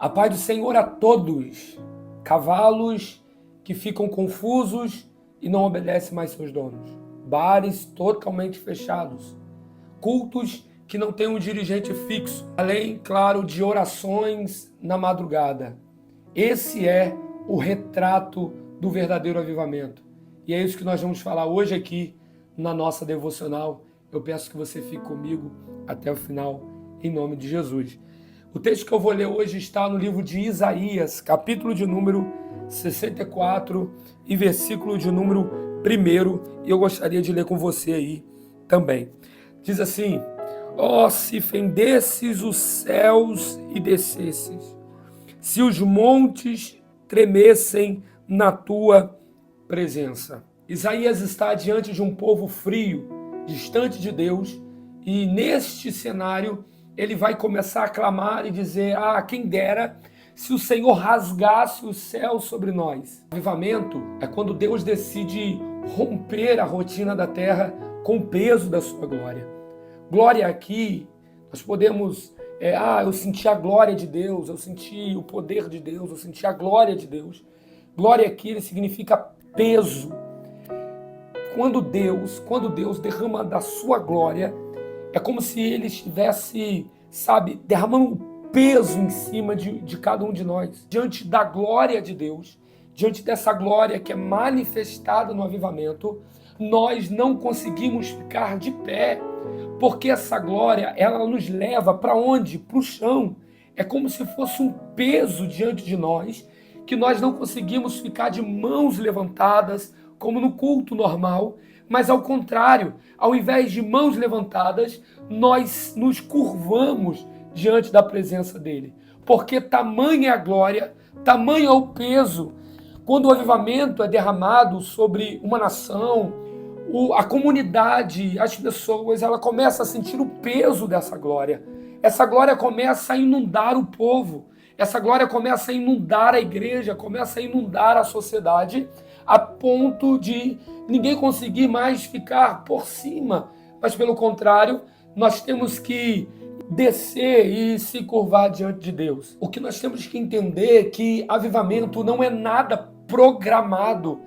A paz do Senhor a todos. Cavalos que ficam confusos e não obedecem mais seus donos. Bares totalmente fechados. Cultos que não têm um dirigente fixo. Além, claro, de orações na madrugada. Esse é o retrato do verdadeiro avivamento. E é isso que nós vamos falar hoje aqui na nossa devocional. Eu peço que você fique comigo até o final, em nome de Jesus. O texto que eu vou ler hoje está no livro de Isaías, capítulo de número 64 e versículo de número 1. E eu gostaria de ler com você aí também. Diz assim: ó, se fendesses os céus e descesses, se os montes tremessem na tua presença. Isaías está diante de um povo frio, distante de Deus, e neste cenário ele vai começar a clamar e dizer: quem dera se o Senhor rasgasse o céu sobre nós. Avivamento é quando Deus decide romper a rotina da terra com o peso da sua glória. Glória aqui, nós podemos, eu senti a glória de Deus, eu senti o poder de Deus, eu senti a glória de Deus. Glória aqui ele significa peso. Quando Deus derrama da sua glória, é como se ele estivesse, derramando peso em cima de cada um de nós. Diante da glória de Deus, diante dessa glória que é manifestada no avivamento, nós não conseguimos ficar de pé, porque essa glória, ela nos leva para onde? Para o chão. É como se fosse um peso diante de nós, que nós não conseguimos ficar de mãos levantadas, como no culto normal, mas ao contrário, ao invés de mãos levantadas, nós nos curvamos diante da presença dele. Porque tamanha é a glória, tamanho é o peso. Quando o avivamento é derramado sobre uma nação, a comunidade, as pessoas, ela começa a sentir o peso dessa glória. Essa glória começa a inundar o povo. Essa glória começa a inundar a igreja, começa a inundar a sociedade, a ponto de ninguém conseguir mais ficar por cima. Mas, pelo contrário, nós temos que descer e se curvar diante de Deus. O que nós temos que entender é que avivamento não é nada programado,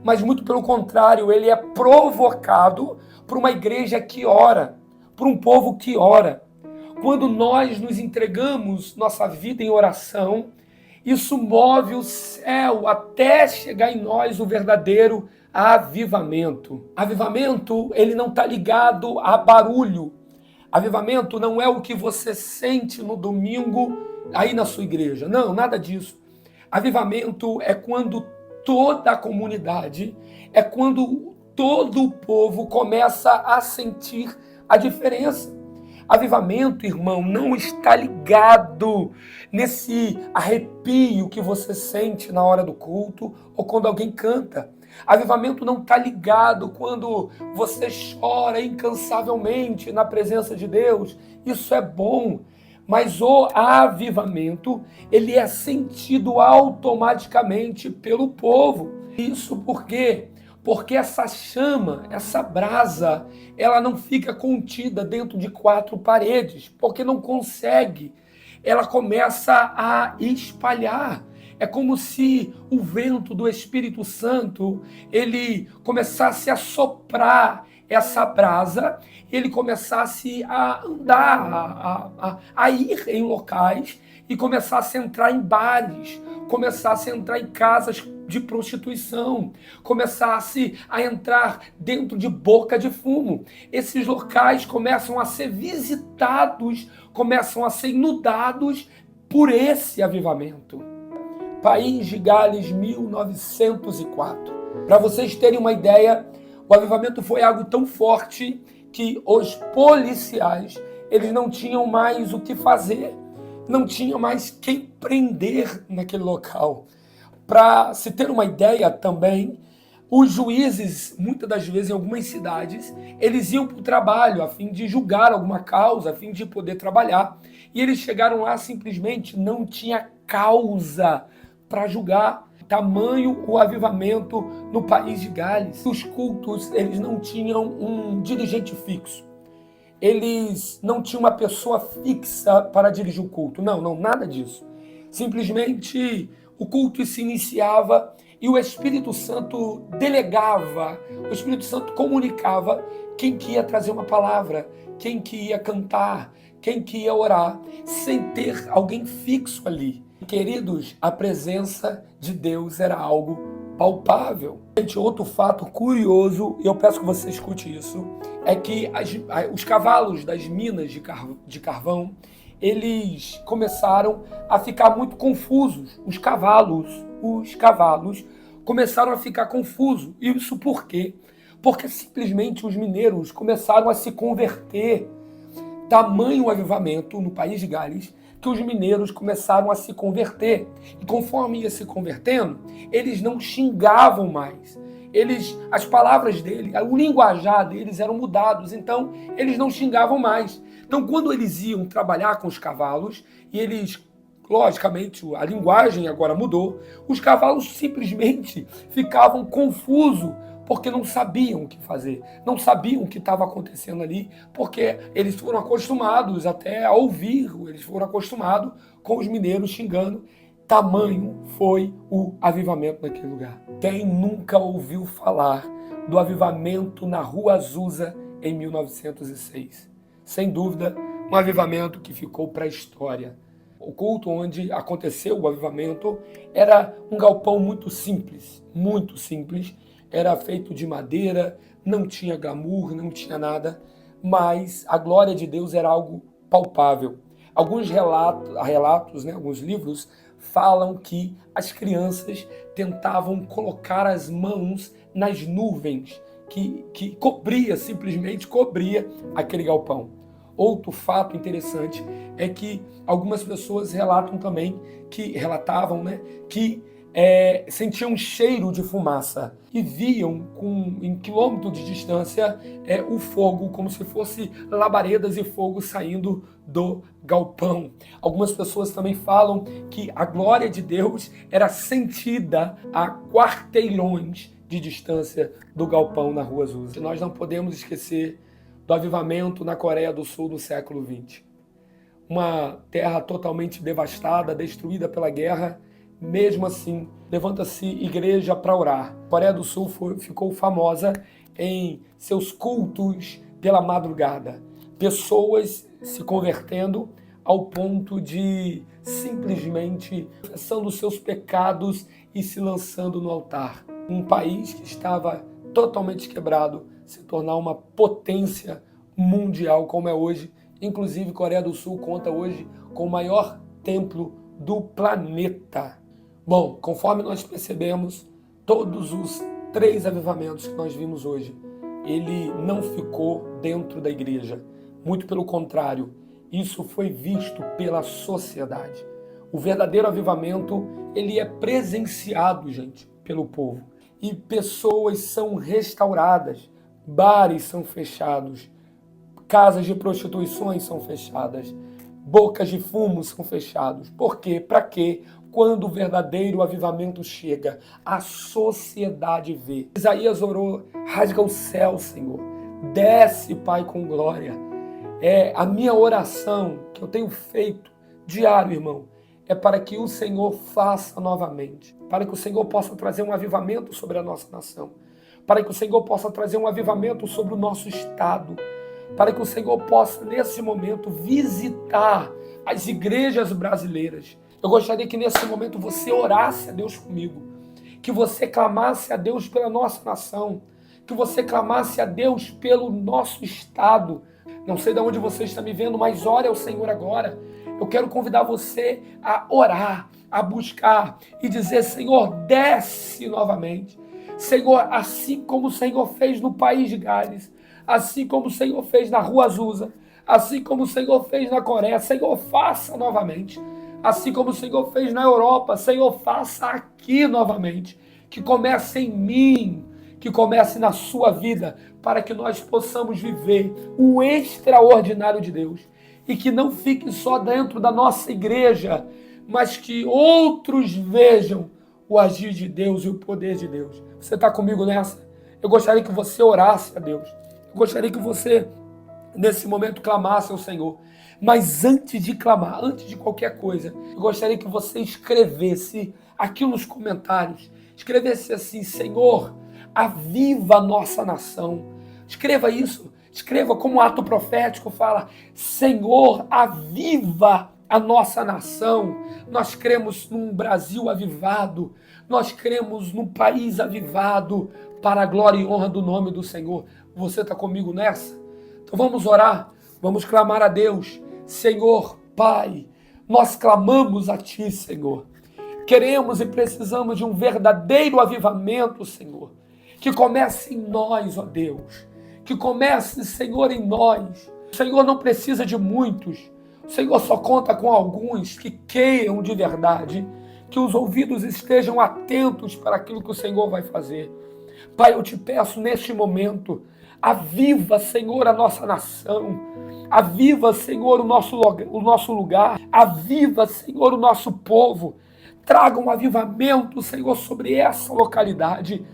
mas muito pelo contrário, ele é provocado por uma igreja que ora, por um povo que ora. Quando nós nos entregamos nossa vida em oração, isso move o céu até chegar em nós o verdadeiro avivamento. Avivamento, ele não está ligado a barulho. Avivamento não é o que você sente no domingo aí na sua igreja. Não, nada disso. Avivamento é quando toda a comunidade, é quando todo o povo começa a sentir a diferença. Avivamento, irmão, não está ligado nesse arrepio que você sente na hora do culto ou quando alguém canta. Avivamento não está ligado quando você chora incansavelmente na presença de Deus. Isso é bom, mas o avivamento, ele é sentido automaticamente pelo povo. Isso por quê? Porque essa chama, essa brasa, ela não fica contida dentro de 4 paredes, porque não consegue. Ela começa a espalhar. É como se o vento do Espírito Santo, ele começasse a soprar essa brasa, ele começasse a andar, a ir em locais e começasse a entrar em bares, começasse a entrar em casas de prostituição, começasse a entrar dentro de boca de fumo. Esses locais começam a ser visitados, começam a ser inundados por esse avivamento. País de Gales, 1904. Para vocês terem uma ideia, o avivamento foi algo tão forte que os policiais, eles não tinham mais o que fazer, não tinham mais quem prender naquele local. Para se ter uma ideia também, os juízes, muitas das vezes em algumas cidades, eles iam para o trabalho a fim de julgar alguma causa, a fim de poder trabalhar. E eles chegaram lá, simplesmente não tinha causa para julgar. Tamanho o avivamento no país de Gales. Os cultos, eles não tinham um dirigente fixo. Eles não tinham uma pessoa fixa para dirigir o culto. Não, nada disso. Simplesmente o culto se iniciava e o Espírito Santo delegava, o Espírito Santo comunicava quem que ia trazer uma palavra, quem que ia cantar, quem que ia orar, sem ter alguém fixo ali. Queridos, a presença de Deus era algo palpável. Gente, outro fato curioso, e eu peço que você escute isso, é que os cavalos das minas de carvão, eles começaram a ficar muito confusos. Os cavalos começaram a ficar confusos. E isso por quê? Porque simplesmente os mineiros começaram a se converter. Tamanho avivamento no país de Gales que os mineiros começaram a se converter. E conforme ia se convertendo, eles não xingavam mais. As palavras dele, o linguajar deles eram mudados, então eles não xingavam mais. Então, quando eles iam trabalhar com os cavalos, e eles, logicamente, a linguagem agora mudou, os cavalos simplesmente ficavam confusos, porque não sabiam o que fazer, não sabiam o que estava acontecendo ali, porque eles foram acostumados até a ouvir, eles foram acostumados com os mineiros xingando. Tamanho foi o avivamento naquele lugar. Quem nunca ouviu falar do avivamento na Rua Azusa em 1906? Sem dúvida, um avivamento que ficou para a história. O culto onde aconteceu o avivamento era um galpão muito simples, era feito de madeira, não tinha glamour, não tinha nada, mas a glória de Deus era algo palpável. Alguns relatos, alguns livros, falam que as crianças tentavam colocar as mãos nas nuvens que simplesmente cobria aquele galpão. Outro fato interessante é que algumas pessoas relatavam que sentiam um cheiro de fumaça e viam em quilômetros de distância o fogo, como se fosse labaredas e fogo saindo do galpão. Algumas pessoas também falam que a glória de Deus era sentida a quarteirões de distância do galpão na Rua Azusa. Nós não podemos esquecer do avivamento na Coreia do Sul do século XX. Uma terra totalmente devastada, destruída pela guerra. Mesmo assim, levanta-se igreja para orar. A Coreia do Sul ficou famosa em seus cultos pela madrugada. Pessoas se convertendo ao ponto de simplesmente confessando seus pecados e se lançando no altar. Um país que estava totalmente quebrado se tornar uma potência mundial como é hoje. Inclusive, Coreia do Sul conta hoje com o maior templo do planeta. Bom, conforme nós percebemos, todos os 3 avivamentos que nós vimos hoje, ele não ficou dentro da igreja. Muito pelo contrário, isso foi visto pela sociedade. O verdadeiro avivamento, ele é presenciado, gente, pelo povo. E pessoas são restauradas, bares são fechados, casas de prostituições são fechadas, bocas de fumo são fechadas. Por quê? Para quê? Quando o verdadeiro avivamento chega, a sociedade vê. Isaías orou: rasga o céu, Senhor. Desce, Pai, com glória. A minha oração que eu tenho feito diário, irmão, é para que o Senhor faça novamente. Para que o Senhor possa trazer um avivamento sobre a nossa nação. Para que o Senhor possa trazer um avivamento sobre o nosso estado. Para que o Senhor possa, nesse momento, visitar as igrejas brasileiras. Eu gostaria que nesse momento você orasse a Deus comigo, que você clamasse a Deus pela nossa nação, que você clamasse a Deus pelo nosso estado. Não sei de onde você está me vendo, mas ore ao Senhor agora. Eu quero convidar você a orar, a buscar e dizer: Senhor, desce novamente. Senhor, assim como o Senhor fez no país de Gales, assim como o Senhor fez na Rua Azusa, assim como o Senhor fez na Coreia, Senhor, faça novamente. Assim como o Senhor fez na Europa, Senhor, faça aqui novamente. Que comece em mim, que comece na sua vida, para que nós possamos viver o extraordinário de Deus. E que não fique só dentro da nossa igreja, mas que outros vejam o agir de Deus e o poder de Deus. Você está comigo nessa? Eu gostaria que você orasse a Deus. Eu gostaria que você nesse momento, clamasse ao Senhor. Mas antes de clamar, antes de qualquer coisa, eu gostaria que você escrevesse aqui nos comentários, escrevesse assim: Senhor, aviva a nossa nação. Escreva isso, escreva como ato profético, fala: Senhor, aviva a nossa nação. Nós cremos num Brasil avivado, nós cremos num país avivado, para a glória e honra do nome do Senhor. Você está comigo nessa? Então vamos orar, vamos clamar a Deus. Senhor, Pai, nós clamamos a Ti, Senhor. Queremos e precisamos de um verdadeiro avivamento, Senhor, que comece em nós, ó Deus, que comece, Senhor, em nós. O Senhor não precisa de muitos, o Senhor só conta com alguns que queiram de verdade, que os ouvidos estejam atentos para aquilo que o Senhor vai fazer. Pai, eu te peço neste momento, aviva, Senhor, a nossa nação, aviva, Senhor, o nosso lugar, aviva, Senhor, o nosso povo, traga um avivamento, Senhor, sobre essa localidade,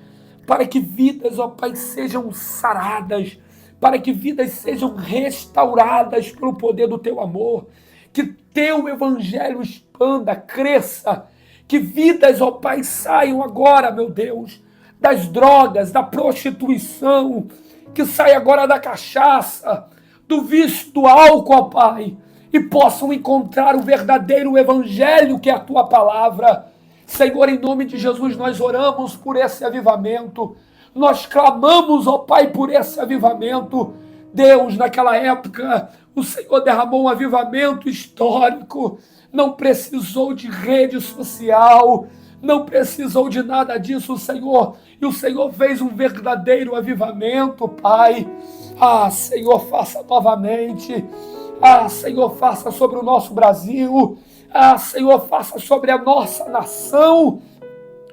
para que vidas, ó Pai, sejam saradas, para que vidas sejam restauradas pelo poder do Teu amor, que Teu Evangelho expanda, cresça, que vidas, ó Pai, saiam agora, meu Deus, das drogas, da prostituição, que saia agora da cachaça, do vício do álcool, ó Pai, e possam encontrar o verdadeiro Evangelho que é a Tua palavra. Senhor, em nome de Jesus, nós oramos por esse avivamento, nós clamamos, ó Pai, por esse avivamento. Deus, naquela época, o Senhor derramou um avivamento histórico, não precisou de rede social, não precisou de nada disso, Senhor, e o Senhor fez um verdadeiro avivamento, Pai. Senhor, faça novamente. Senhor, faça sobre o nosso Brasil. Senhor, faça sobre a nossa nação.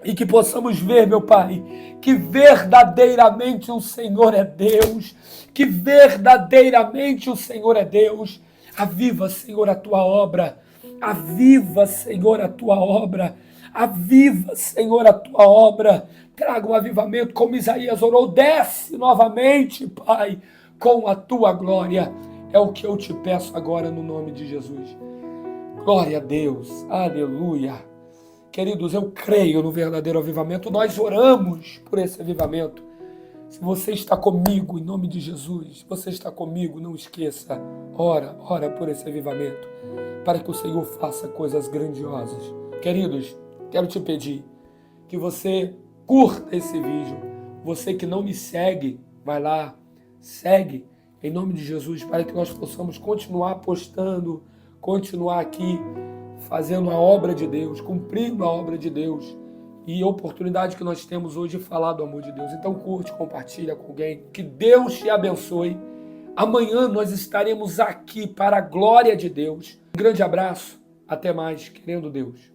E que possamos ver, meu Pai, que verdadeiramente o Senhor é Deus. Que verdadeiramente o Senhor é Deus. Aviva, Senhor, a Tua obra. Aviva, Senhor, a Tua obra. Aviva, Senhor, a Tua obra. Traga um avivamento, como Isaías orou. Desce novamente, Pai, com a Tua glória. É o que eu te peço agora no nome de Jesus. Glória a Deus. Aleluia. Queridos, eu creio no verdadeiro avivamento. Nós oramos por esse avivamento. Se você está comigo, em nome de Jesus, você está comigo, não esqueça. Ora por esse avivamento, para que o Senhor faça coisas grandiosas. Queridos, quero te pedir que você curta esse vídeo. Você que não me segue, vai lá, segue, em nome de Jesus, para que nós possamos continuar postando, continuar aqui, fazendo a obra de Deus, cumprindo a obra de Deus e a oportunidade que nós temos hoje de falar do amor de Deus. Então curte, compartilha com alguém, que Deus te abençoe. Amanhã nós estaremos aqui para a glória de Deus. Um grande abraço, até mais, querendo Deus.